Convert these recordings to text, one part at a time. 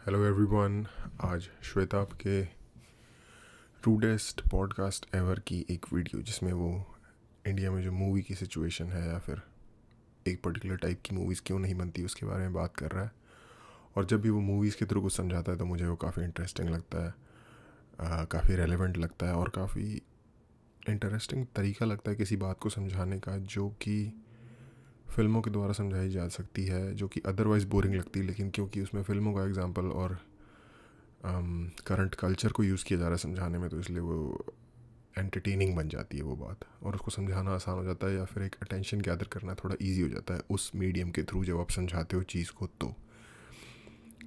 Hello everyone. आज श्वेताब के rudest podcast ever की एक वीडियो जिसमें वो इंडिया में जो मूवी की सिचुएशन है या फिर एक पर्टिकुलर टाइप की मूवीज़ क्यों नहीं बनती उसके बारे में बात कर रहा है। और जब भी वो मूवीज़ के थ्रू कुछ समझाता है तो मुझे वो काफ़ी इंटरेस्टिंग लगता है, काफ़ी रेलेवेंट लगता है और काफ़ी इंटरेस्टिंग तरीका लगता है किसी बात को समझाने का जो कि फ़िल्मों के द्वारा समझाई जा सकती है, जो कि अदरवाइज़ बोरिंग लगती है, लेकिन क्योंकि उसमें फ़िल्मों का एग्जांपल और करंट कल्चर को यूज़ किया जा रहा है समझाने में, तो इसलिए वो एंटरटेनिंग बन जाती है वो बात, और उसको समझाना आसान हो जाता है या फिर एक अटेंशन गैदर करना थोड़ा इजी हो जाता है उस मीडियम के थ्रू जब आप समझाते हो चीज़ को। तो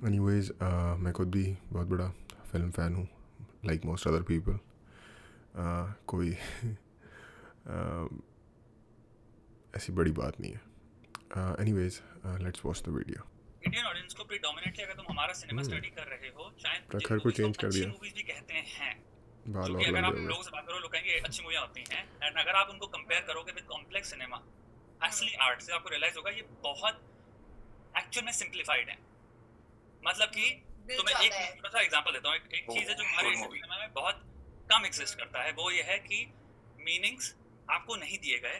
एनीवेज, मैं खुद भी बहुत बड़ा फिल्म फ़ैन हूँ, लाइक मोस्ट अदर पीपल। कोई ऐसी बड़ी बात नहीं है। Anyways, let's watch the video. Indian audience को प्रीडोमिनेटली अगर तुम हमारा सिनेमा स्टडी कर रहे हो, शायद जिन प्रखर को मूवीज को चेंज कर अच्छी दिया, मूवीज भी कहते हैं, बाल जो और कि अगर लंबे आप हो गए। लोगों से बात करो, लोग कहेंगे अच्छी मूवियां होती हैं, एंड अगर आप उनको कंपेयर करोगे विद कॉम्प्लेक्स सिनेमा, असली आर्ट से, आपको रियलाइज होगा ये बहुत एक्चुअल में सिंप्लीफाइड है। मतलब कि तुम्हें एक छोटा सा एग्जांपल देता हूँ। एक चीज है जो हमारे सिनेमा में बहुत कम एग्जिस्ट करता है, वो ये है कि मीनिंग्स आपको नहीं दिए गए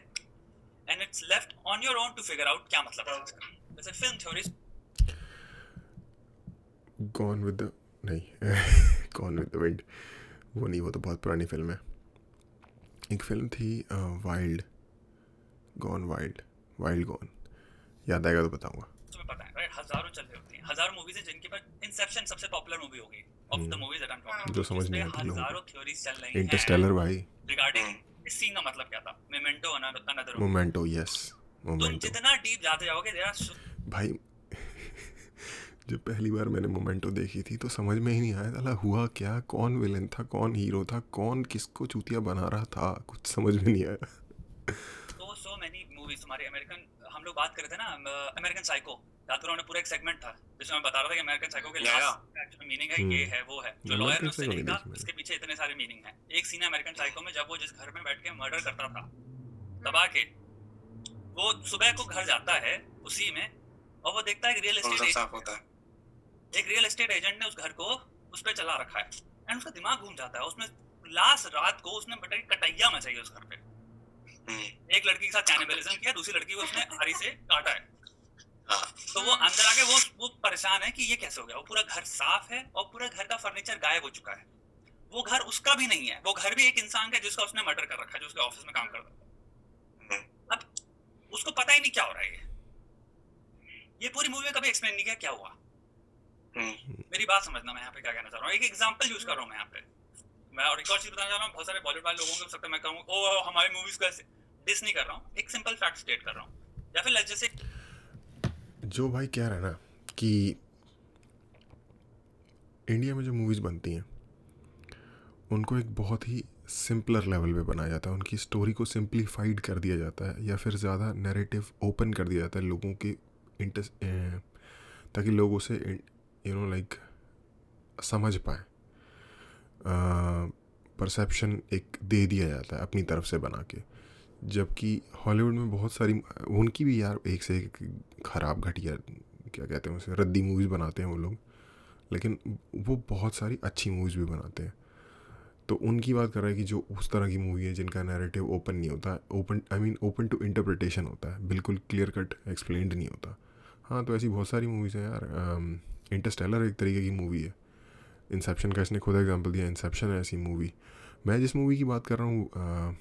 and it's left on your own to figure out क्या मतलब है इसका। जैसे film theory gone with the नहीं गॉन विद द विंड वो नहीं, वो तो बहुत पुरानी फिल्म है। एक फिल्म थी वाइल्ड गॉन, वाइल्ड गॉन, याद आएगा तो बताऊंगा। तुम्हें पता है राइट, हजारों चल रही होती हैं, हजारों मूवीज हैं जिनके पर इंसेप्शन सबसे पॉपुलर मूवी होगी of the movies that I am talking, जो समझ नहीं जिसपे आती लोगों हजारों को। थ्योरीज चल रही हैं इंटरस्टेलर भाई, रिगार्डिंग इस सीन का मतलब क्या था, मेमेंटो अनदर। मोमेंटो, यस तुम मोमेंटो। जितना डीप जाते जाओगे देयर भाई जब पहली बार मैंने मोमेंटो देखी थी तो समझ में ही नहीं आया था हुआ क्या, कौन विलन था, कौन हीरो था, कौन किसको चूतिया बना रहा था, कुछ समझ में नहीं आया। So many movies. तुम्हारे अमेरिकन, हम लोग बात कर रहे थे ना अमेरिकन साइको, याद करो, पूरा एक सेगमेंट था जिसमें मैं बता रहा था कि अमेरिकन साइको के लास्ट मीनिंग है ये है वो है, जो लॉयर ने अमेरिकन उससे साइको नहीं लिखा, देखी मैंने। इसके पीछे इतने सारे मीनिंग है। एक सीन है अमेरिकन साइको में जब वो जिस घर में बैठ के मर्डर करता था दबा के, वो सुबह को घर जाता है उसी में और वो देखता है एक रियल एस्टेट एजेंट ने उस घर को उस पर चला रखा है, एंड उसका दिमाग घूम जाता है। उसमें लास्ट रात को उसने बड़ा कटैया मचाई उस घर पे, एक लड़की के साथ कैनिबलिज्म किया, दूसरी लड़की को उसने आरी से काटा है। तो वो अंदर आके वो परेशान है कि ये कैसे हो गया। वो पूरा घर साफ है और पूरा घर का फर्नीचर गायब हो चुका है। वो घर उसका भी नहीं है, वो घर भी एक इंसान का जिसका उसने मर्डर कर रखा है, जो उसके ऑफिस में काम करता है। अब उसको पता ही नहीं क्या हो रहा है। ये पूरी मूवी में कभी एक्सप्लेन नहीं किया क्या हुआ। मेरी बात समझना, मैं यहाँ पे क्या कहना चाह रहा हूँ, एक एग्जांपल यूज कर रहा हूँ मैं यहाँ पे। मैं और एक और चीज बताना चाह रहा हूँ, बहुत सारे बॉलीवुड वाले लोगों को सकता है मैं कहूँ ओ हमारी मूवीज को ऐसे डिस नहीं कर रहा हूँ, एक सिंपल फैक्ट स्टेट कर रहा हूँ। या फिर जैसे जो भाई कह रहा है ना कि इंडिया में जो मूवीज़ बनती हैं उनको एक बहुत ही सिंपलर लेवल पे बनाया जाता है, उनकी स्टोरी को सिंप्लीफाइड कर दिया जाता है या फिर ज़्यादा नैरेटिव ओपन कर दिया जाता है लोगों के ताकि लोग उसे लाइक समझ पाए। परसेप्शन एक दे दिया जाता है अपनी तरफ से बना के, जबकि हॉलीवुड में बहुत सारी उनकी भी यार एक से एक ख़राब घटिया, क्या कहते हैं उसे, रद्दी मूवीज़ बनाते हैं वो लोग, लेकिन वो बहुत सारी अच्छी मूवीज़ भी बनाते हैं। तो उनकी बात कर रहा है कि जो उस तरह की मूवी है जिनका नैरेटिव ओपन नहीं होता, ओपन टू इंटरप्रिटेशन होता है, बिल्कुल क्लियर कट एक्सप्लेन्ड नहीं होता। हाँ, तो ऐसी बहुत सारी मूवीज़ हैं यार। इंटरस्टेलर एक तरीके की मूवी है। इंसेप्शन का इसने खुद एग्जांपल दिया, इंसेप्शन है ऐसी मूवी। मैं जिस मूवी की बात कर रहा हूँ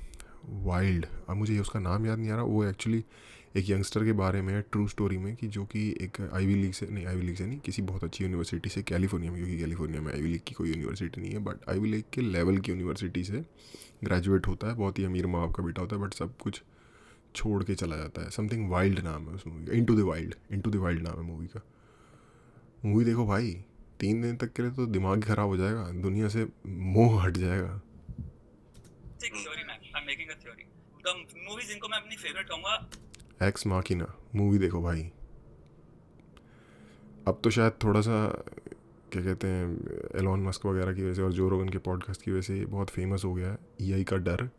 वाइल्ड, अब मुझे उसका नाम याद नहीं आ रहा, वो एक्चुअली एक यंगस्टर के बारे में है, ट्रू स्टोरी में, कि जो कि एक आईवी लीग से नहीं, किसी बहुत अच्छी यूनिवर्सिटी से, कैलिफोर्निया में, क्योंकि कैलिफोर्निया में आईवी लीग की कोई यूनिवर्सिटी नहीं है, बट आईवी लीग के लेवल की यूनिवर्सिटी से ग्रेजुएट होता है, बहुत ही अमीर माँ बाप का बेटा होता है, बट सब कुछ छोड़ के चला जाता है। समथिंग वाइल्ड नाम है उस मूवी का, इनटू द वाइल्ड नाम है मूवी का। मूवी देखो भाई, 3 दिन तक के लिए तो दिमाग ख़राब हो जाएगा, दुनिया से मोह हट जाएगा। मूवीज जिनको मैं अपनी फेवरेट कहूंगा, एक्स माकिना मूवी देखो भाई। अब तो शायद थोड़ा सा, क्या कहते हैं, एलॉन मस्क वगैरह की वजह से और जो रोगन के पॉडकास्ट की वजह से बहुत फेमस हो गया है ईआई का डर,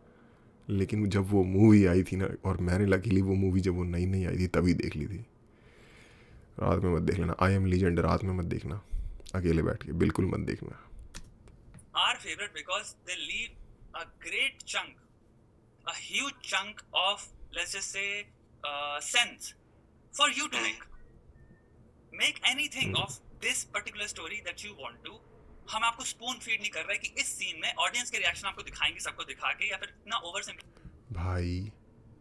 लेकिन जब वो मूवी आई थी ना, और मैंने लकीली वो मूवी जब वो नई आई थी तभी देख ली थी। रात में मत देख लेना, आई एम लीजेंड रात में मत देखना, अकेले बैठ के बिल्कुल मत देखना। Our favorite because they leave a great chunk, a huge chunk of, let's just say, sense for you to make anything of this particular story that you want to. हम आपको स्पून फीड नहीं कर रहे कि इस scene में audience के reaction आपको दिखाएंगे सबको दिखा के, या फिर इतना ओवर सिंपल। भाई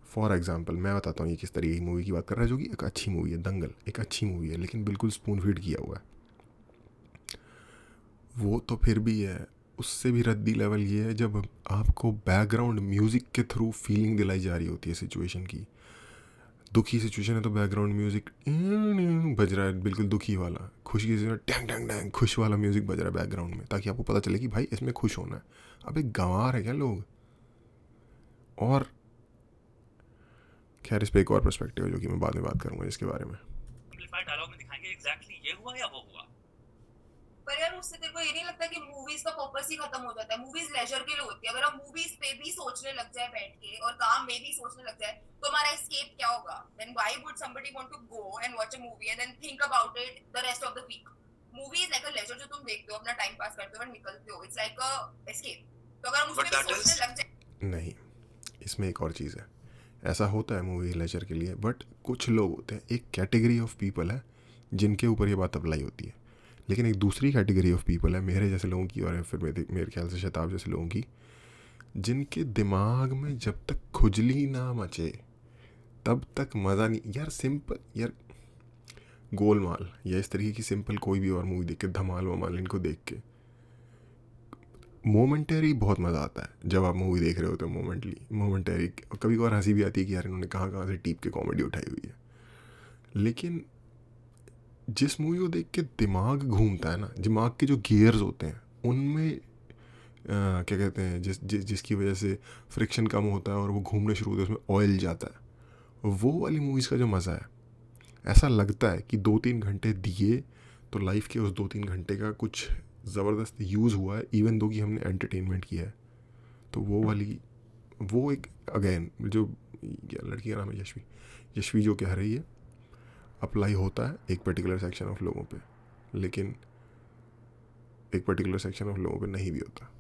फॉर एग्जांपल मैं बताता हूँ ये किस तरीके की मूवी की बात कर रहा है, जो कि एक अच्छी मूवी है। दंगल एक अच्छी मूवी है, लेकिन बिल्कुल स्पून फीड किया हुआ है। वो तो फिर भी है, उससे भी रद्दी लेवल ये है जब आपको बैकग्राउंड म्यूज़िक के थ्रू फीलिंग दिलाई जा रही होती है सिचुएशन की। दुखी सिचुएशन है तो बैकग्राउंड म्यूज़िक बज रहा है बिल्कुल दुखी वाला, खुशी की सिचुएशन टैंग टैंग टैंग खुश वाला म्यूज़िक बज रहा है बैकग्राउंड में, ताकि आपको पता चले कि भाई इसमें खुश होना है। अब एक गंवार है क्या लोग। और खैर इस पर एक और पर्सपेक्टिव है जो कि मैं बाद में बात करूँगा इसके बारे में। डायलॉग में दिखाएंगे एग्जैक्टली ये हुआ या वो हुआ। पर यार उससे तेरे को ये नहीं लगता कि मूवीज का पर्पस ही खत्म हो जाता है? मूवीज लेजर के लिए होती है। अगर हम मूवीज पे भी सोचने लग जाए बैठ के और काम में भी सोचने लग जाए तो हमारा एस्केप क्या होगा? Then why would somebody want to go and watch a movie and then think about it the rest of the week? Movie is like a leisure जो तुम देखते हो, अपना टाइम पास करते हो और निकलते हो। It's like a escape. तो अगर हम उसमें भी सोचने लग जाए। नहीं, इसमें एक और चीज़ है। ऐसा होता है मूवी लेजर के लिए, बट कुछ लोग होते हैं, एक कैटेगरी ऑफ पीपल है जिनके ऊपर ये बात अप्लाई होती है। लेकिन एक दूसरी कैटेगरी ऑफ पीपल है, मेरे जैसे लोगों की और फिर मेरे ख्याल से शताब जैसे लोगों की, जिनके दिमाग में जब तक खुजली ना मचे तब तक मज़ा नहीं। यार सिंपल, यार गोलमाल या इस तरीके की सिंपल कोई भी और मूवी देख के, धमाल वमाल इनको देख के मोमेंटरी बहुत मज़ा आता है जब आप मूवी देख रहे होते हो। मोमेंटरी कभी कभार हंसी भी आती है कि यार इन्होंने कहाँ कहाँ से टीप के कॉमेडी उठाई हुई है। लेकिन जिस मूवी को देख के दिमाग घूमता है ना, दिमाग के जो गियर्स होते हैं उनमें क्या कहते हैं, जिसकी वजह से फ्रिक्शन कम होता है और वो घूमने शुरू होते हैं, उसमें ऑयल जाता है, वो वाली मूवीज़ का जो मज़ा है, ऐसा लगता है कि 2-3 घंटे दिए तो लाइफ के उस 2-3 घंटे का कुछ ज़बरदस्त यूज़ हुआ है, इवन दो कि हमने एंटरटेनमेंट किया है। तो वो वाली, वो एक अगेन जो लड़की का नाम है यशवी जो कह रही है, अप्लाई होता है एक पर्टिकुलर सेक्शन ऑफ लोगों पे, लेकिन एक पर्टिकुलर सेक्शन ऑफ लोगों पे नहीं भी होता।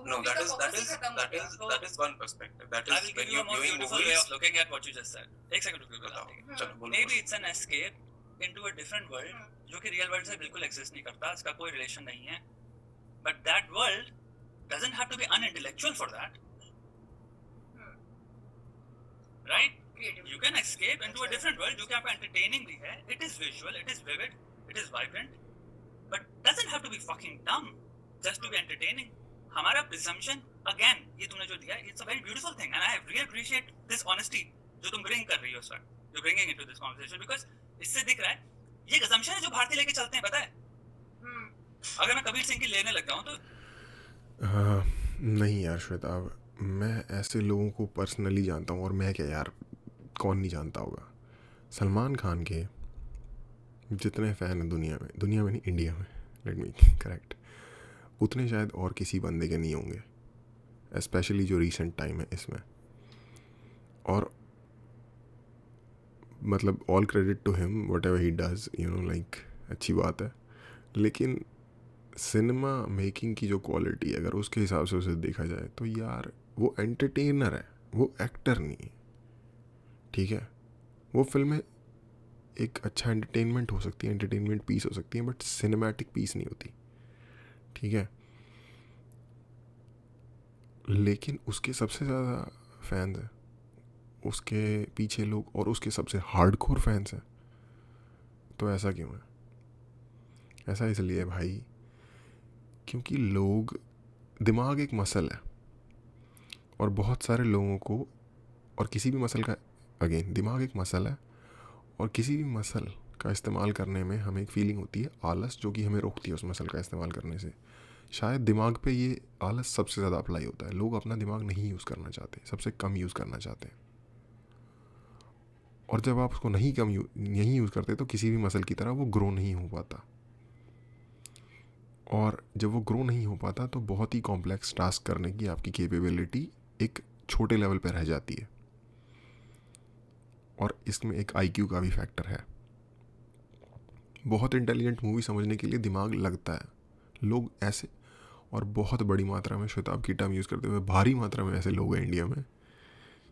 No, that is one perspective. That is when you're viewing movies. Way of looking at what you just said. एक second रुको। Maybe it's an escape into a different world जो कि real world से बिल्कुल exist नहीं करता, इसका कोई relation नहीं है. But that world doesn't have to be unintellectual for that. Right? You can escape into a different world जो कि आपको entertaining भी है. It is visual, it is vivid, it is vibrant, but doesn't have to be fucking dumb just to be entertaining. हमारा presumption again, ये तुमने जो दिया, it's a very beautiful thing, and I really appreciate this honesty जो तुम bring कर रही हो sir, you're bringing into this conversation, because इससे दिख रहा है ये assumption है जो भारतीय लेके चलते हैं, पता है? अगर मैं कबीर सिंह की लेने लग जाऊँ तो नहीं यार श्वेता, मैं ऐसे लोगों को पर्सनली जानता हूँ, और मैं क्या यार, कौन नहीं जानता होगा। सलमान खान के जितने फ़ैन हैं दुनिया में नहीं, इंडिया में, लेट मी करेक्ट, उतने शायद और किसी बंदे के नहीं होंगे, स्पेशली जो रीसेंट टाइम है इसमें। और मतलब all credit to him, whatever he does, you know, like अच्छी बात है। लेकिन सिनेमा मेकिंग की जो क्वालिटी है, अगर उसके हिसाब से उसे देखा जाए तो यार वो एंटरटेनर है, वो एक्टर नहीं है। ठीक है, वो फिल्में एक अच्छा एंटरटेनमेंट हो सकती है, एंटरटेनमेंट पीस हो सकती है, बट सिनेमैटिक पीस नहीं होती। ठीक है, लेकिन उसके सबसे ज़्यादा फैंस हैं, उसके पीछे लोग, और उसके सबसे हार्डकोर फैंस हैं। तो ऐसा क्यों है? ऐसा इसलिए भाई क्योंकि लोग, दिमाग एक मसल है, और बहुत सारे लोगों को, और किसी भी मसल का, अगेन दिमाग एक मसल है, और किसी भी मसल का इस्तेमाल करने में हमें एक फीलिंग होती है आलस, जो कि हमें रोकती है उस मसल का इस्तेमाल करने से। शायद दिमाग पे ये आलस सबसे ज़्यादा अप्लाई होता है। लोग अपना दिमाग नहीं यूज़ करना चाहते, सबसे कम यूज़ करना चाहते हैं, और जब आप उसको नहीं यूज़ करते तो किसी भी मसल की तरह वो ग्रो नहीं हो पाता, और जब वो ग्रो नहीं हो पाता तो बहुत ही कॉम्प्लेक्स टास्क करने की आपकी कैपेबिलिटी एक छोटे लेवल पर रह जाती है। और इसमें एक IQ का भी फैक्टर है। बहुत इंटेलिजेंट मूवी समझने के लिए दिमाग लगता है. लोग ऐसे, और बहुत बड़ी मात्रा में श्वेताब की टर्म यूज़ करते हुए भारी मात्रा में ऐसे लोग हैं इंडिया में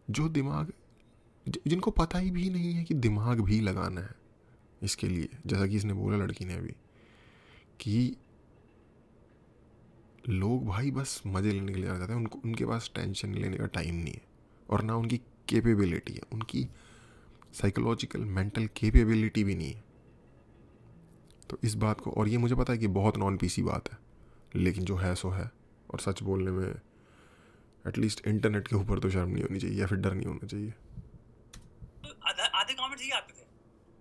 जो दिमाग, जिनको पता ही भी नहीं है कि दिमाग भी लगाना है इसके लिए. जैसा कि इसने बोला लड़की ने अभी कि लोग भाई बस मज़े लेने के लिए आ जाते हैं, उनको उनके पास टेंशन लेने का टाइम नहीं है और ना उनकी कैपेबिलिटी है, उनकी साइकोलॉजिकल मेंटल कैपेबिलिटी भी नहीं है. तो इस बात को, और ये मुझे पता है कि बहुत नॉन पीसी बात है, लेकिन जो है सो है. और सच बोलने में एटलीस्ट इंटरनेट के ऊपर तो शर्म नहीं होनी चाहिए या फिर डर नहीं होना चाहिए. आधे कमेंट्स ये आते थे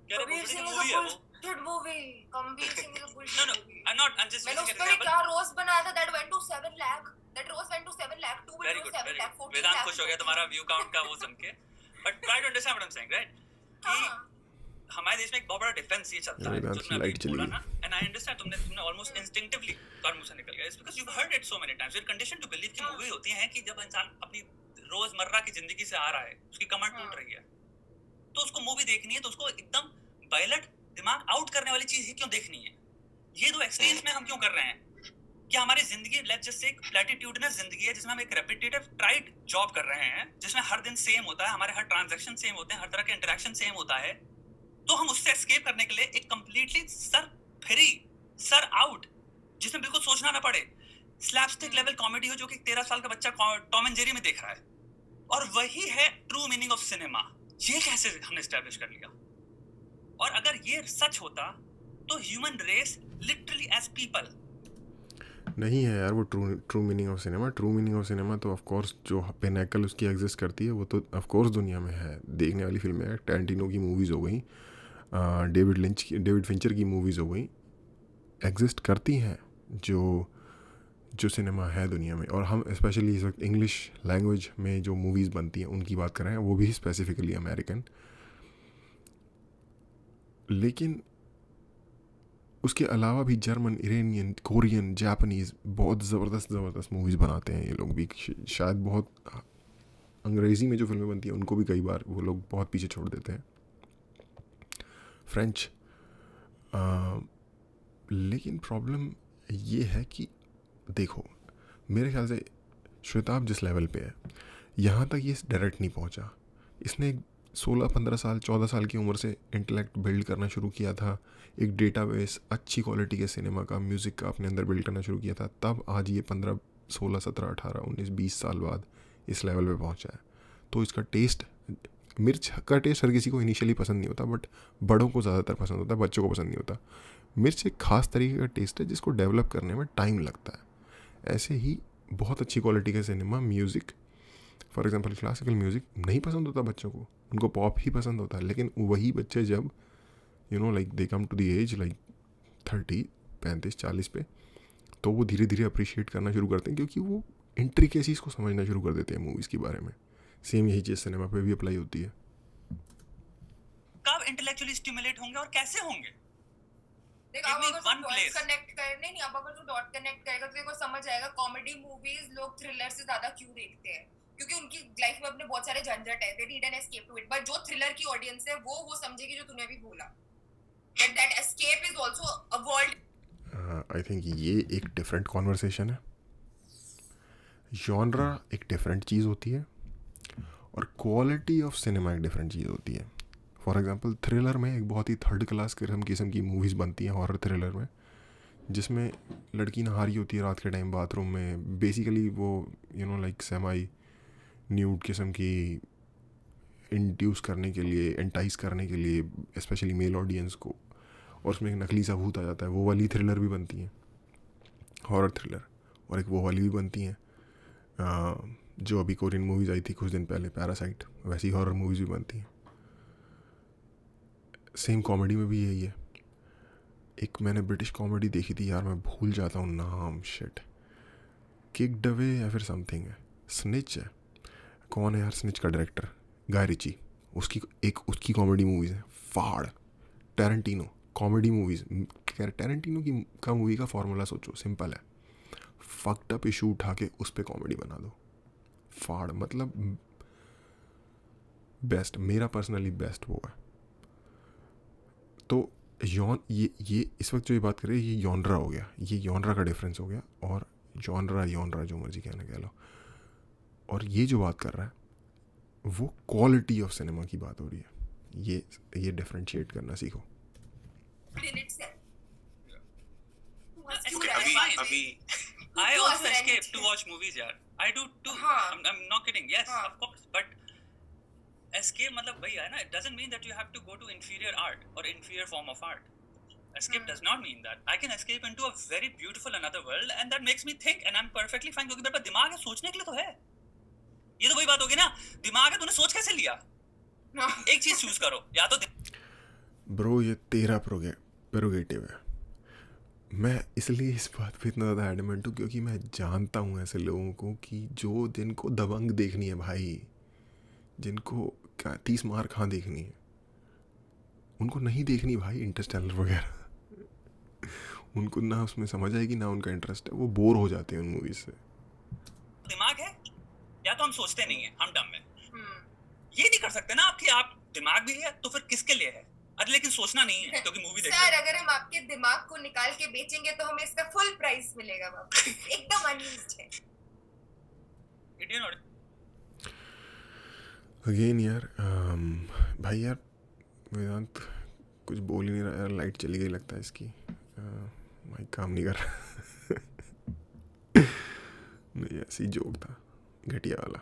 कह रहे कबीर सिंह मूवी इज है अ वो. Bullshit movie. Kabir Singh is a No, bullshit no, movie. I'm just मैंने using उस an पे example. क्या रोस्ट बनाया था, that went to 7 lakh. That roast went to 7 lakh. 2 Very videos good, 7 very lakh, good. 14 Vedanta lakh. खुश हो गया तुम्हारा व्यू काउंट का वो सुन के. But try to understand what I'm saying, right? कि हाँ. हमारे देश में एक बहुत बड़ा डिफेंस ये चलता है वेदांत जो की तुमने लाइट अभी चली बोला गई. ना, and I understand तुमने almost instinctively तुम्हारे मुंह से निकल गया. It's because you've heard it so many times. You're conditioned to believe कि मूवी होती है कि जब इंसान अपनी रोजमर्रा की जिंदगी से आ रहा है, उसकी कमर टूट रही है, तो उसको मूवी देखनी है, तो उसको एकदम वायलेंट दिमाग आउट करने वाली चीज ही क्यों देखनी है. ये दो एक्सपीरियंस में हम क्यों कर रहे हैं कि हमारी जिंदगी लेट्स जस्ट से एक प्लेटिट्यूडनस जिंदगी है जिसमें हम एक रेपिटेटिव ट्राइड जॉब कर रहे हैं, जिसमें हर दिन सेम होता है, हमारे हर ट्रांजैक्शन सेम होते हैं, हर तरह के इंटरेक्शन सेम होता है. तो हम उससे एस्केप करने के लिए एक completely sir free, sir out, जिसमें बिल्कुल सोचना ना पड़े, स्लैपस्टिक लेवल कॉमेडी हो जो कि 13 साल का बच्चा टॉम एंड जेरी में देख रहा है. और वही है ट्रू मीनिंग ऑफ सिनेमा. ये कैसे हमने एस्टैब्लिश कर लिया. और अगर ये सच होता तो human race literally as people नहीं है यार वो true meaning of cinema. True meaning of cinema तो ऑफ कोर्स जो पिनैकल उसकी एग्जिस्ट करती है वो तो ऑफ कोर्स दुनिया में है. देखने वाली फिल्में हैं, टैरेंटिनो की मूवीज़ हो गई, डेविड फिंचर की मूवीज़ हो गई, एग्जिस्ट करती हैं जो सिनेमा है दुनिया में. और हम स्पेशली इस वक्त इंग्लिश लैंग्वेज में जो मूवीज़ बनती हैं उनकी बात कर रहे हैं, वो भी स्पेसिफिकली अमेरिकन. लेकिन उसके अलावा भी जर्मन, इरानियन, कोरियन, जापानीज़ बहुत ज़बरदस्त मूवीज़ बनाते हैं ये लोग भी. शायद बहुत अंग्रेज़ी में जो फिल्में बनती हैं उनको भी कई बार वो लोग बहुत पीछे छोड़ देते हैं, फ्रेंच. लेकिन प्रॉब्लम ये है कि देखो, मेरे ख्याल से श्वेताब जिस लेवल पे है यहाँ तक ये डायरेक्ट नहीं पहुँचा. इसने 16-15 साल 14 साल की उम्र से इंटेलेक्ट बिल्ड करना शुरू किया था, एक डेटाबेस अच्छी क्वालिटी के सिनेमा का, म्यूज़िक का अपने अंदर बिल्ड करना शुरू किया था. तब आज ये 15, 16, 17, 18, 19, 20 साल बाद इस लेवल पे पहुंचा है. तो इसका टेस्ट, मिर्च का टेस्ट हर किसी को इनिशियली पसंद नहीं होता, बट बड़ों को ज़्यादातर पसंद होता है, बच्चों को पसंद नहीं होता. मिर्च एक ख़ास तरीके का टेस्ट है जिसको डेवलप करने में टाइम लगता है. ऐसे ही बहुत अच्छी क्वालिटी का cinema, music, for example classical music नहीं पसंद होता बच्चों को, उनको पॉप ही पसंद होता है. लेकिन वही बच्चे जब like they come to the age like 30, 35, 40 पे, तो वो धीरे धीरे अप्रिशिएट करना शुरू करते हैं क्योंकि वो इंट्रिकेसीज को समझना शुरू कर देते हैं मूवीज़ के बारे में. सेम यही चीज़ सिनेमा पे भी अप्लाई होती है. कब इंटेलेक्चुअली स्टिमुलेट होंगे और कैसे होंगे. देख, अब अगर तू डॉट कनेक्ट करने नहीं, अब अगर तू डॉट कनेक्ट करेगा तो तेरे को समझ आएगा कॉमेडी मूवीज लोग थ्रिलर से ज्यादा क्यों देखते हैं. क्योंकि उनकी लाइफ में अपने बहुत सारे झंझट है, they need an escape to it. But जो थ्रिलर की ऑडियंस है वो समझेगी जो तूने अभी बोला, that escape is also a world. I think ये एक डिफरेंट कॉन्वर्सेशन है. जॉनरा एक डिफरेंट चीज़ होती है और क्वालिटी ऑफ सिनेमा एक डिफरेंट चीज़ होती है. फॉर एग्जांपल थ्रिलर में एक बहुत ही थर्ड क्लास किस्म की मूवीज़ बनती हैं, हॉरर थ्रिलर में, जिसमें लड़की नहा रही होती है रात के टाइम बाथरूम में. बेसिकली वो लाइक सेमाई न्यूड किस्म की इंड्यूस करने के लिए, एंटाइज करने के लिए स्पेशली मेल ऑडियंस को, और उसमें एक नकली सा भूत आ जाता है. वो वाली थ्रिलर भी बनती हैं, हॉरर थ्रिलर. और एक वो वाली भी बनती हैं जो अभी कोरियन मूवीज़ आई थी कुछ दिन पहले, पैरासाइट, वैसी हॉरर मूवीज़ भी बनती हैं. सेम कॉमेडी में भी यही है. एक मैंने ब्रिटिश कॉमेडी देखी थी यार, मैं भूल जाता हूँ नाम, शिट, किक्ड अवे या फिर समथिंग है, स्निच है. कौन है यार स्निच का डायरेक्टर? गाय रिची. उसकी कॉमेडी मूवीज़ है फाड़. टैरेंटिनो कॉमेडी मूवीज़, टैरेंटिनो का मूवी का फॉर्मूला सोचो, सिंपल है, फक्ड अप इशू उठा के उस पर कॉमेडी बना दो, फाड़. मतलब बेस्ट, मेरा पर्सनली बेस्ट वो है. तो ये इस वक्त जो ये बात कर रहे हैं, ये जॉनरा हो गया, ये जॉनरा का डिफरेंस हो गया, और जॉनरा जो मर्जी कहना कह लो, और ये जो बात कर रहा है वो क्वालिटी ऑफ सिनेमा की बात हो रही है। ये डिफरेंशिएट करना सीखो। अभी I also escape to watch movies, यार. I do too. I'm not kidding. Yes, of course. But escape मतलब वही है ना. It doesn't mean that you have to go to inferior art or inferior form of art. Escape does not mean that. I can escape into a very beautiful another world, and that makes me think, and I'm perfectly fine क्योंकि मेरे पास दिमाग है, सोचने के लिए तो है. ये तो वही बात होगी ना. दिमाग है, तूने सोच कैसे लिया? एक चीज चूज करो, या तो ब्रो ये तेरा प्रोगेटिव है। मैं इसलिए इस बात पे इतना ज़्यादा एडमेंट हूँ क्योंकि मैं जानता हूँ ऐसे लोगों को कि जिनको दबंग देखनी है भाई, जिनको 30 मार कहाँ देखनी है, उनको नहीं देखनी भाई इंटरस्टेलर वगैरह। उनको ना उसमें समझ आएगी ना उनका इंटरेस्ट है, वो बोर हो जाते हैं उन मूवीज से। दिमाग है या तो हम सोचते नहीं है, हम डम है। ये नहीं कर सकते ना आपकी, आप दिमाग भी है तो फिर किसके लिए है? अरे लेकिन सोचना नहीं है क्योंकि मूवी देख रहे हैं। सर अगर हम आपके दिमाग को निकाल के बेचेंगे तो हमें इसका फुल प्राइस मिलेगा वापस। एकदम अनयूज्ड है। इंडियन और अगेन यार भाई यार वेदांत कुछ बोल ही नहीं रहा यार, लाइट चली गई लगता है इसकी, माइक काम नहीं कर रहा। नहीं ऐसी जोक था घटिया वाला।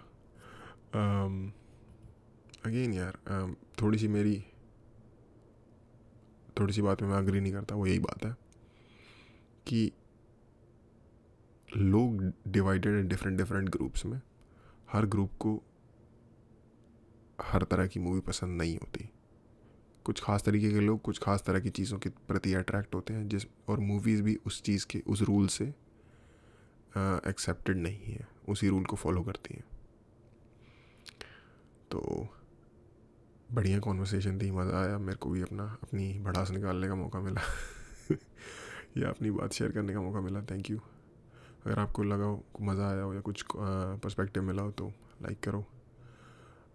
अगेन यार थोड़ी सी बात में मैं अग्री नहीं करता, वो यही बात है कि लोग डिवाइडेड हैं डिफरेंट ग्रुप्स में। हर ग्रुप को हर तरह की मूवी पसंद नहीं होती। कुछ खास तरीके के लोग कुछ खास तरह की चीज़ों के प्रति अट्रैक्ट होते हैं, और मूवीज़ भी उस चीज़ के उस रूल से एक्सेप्टेड नहीं है, उसी रूल को फॉलो करती हैं। तो बढ़िया कॉन्वर्सेशन थी, मज़ा आया मेरे को भी, अपनी भड़ास निकालने का मौका मिला या अपनी बात शेयर करने का मौका मिला। Thank you. अगर आपको लगा हो मज़ा आया हो या कुछ पर्सपेक्टिव मिला हो तो लाइक करो,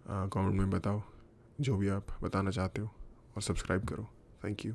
कमेंट में बताओ जो भी आप बताना चाहते हो, और सब्सक्राइब करो। Thank you.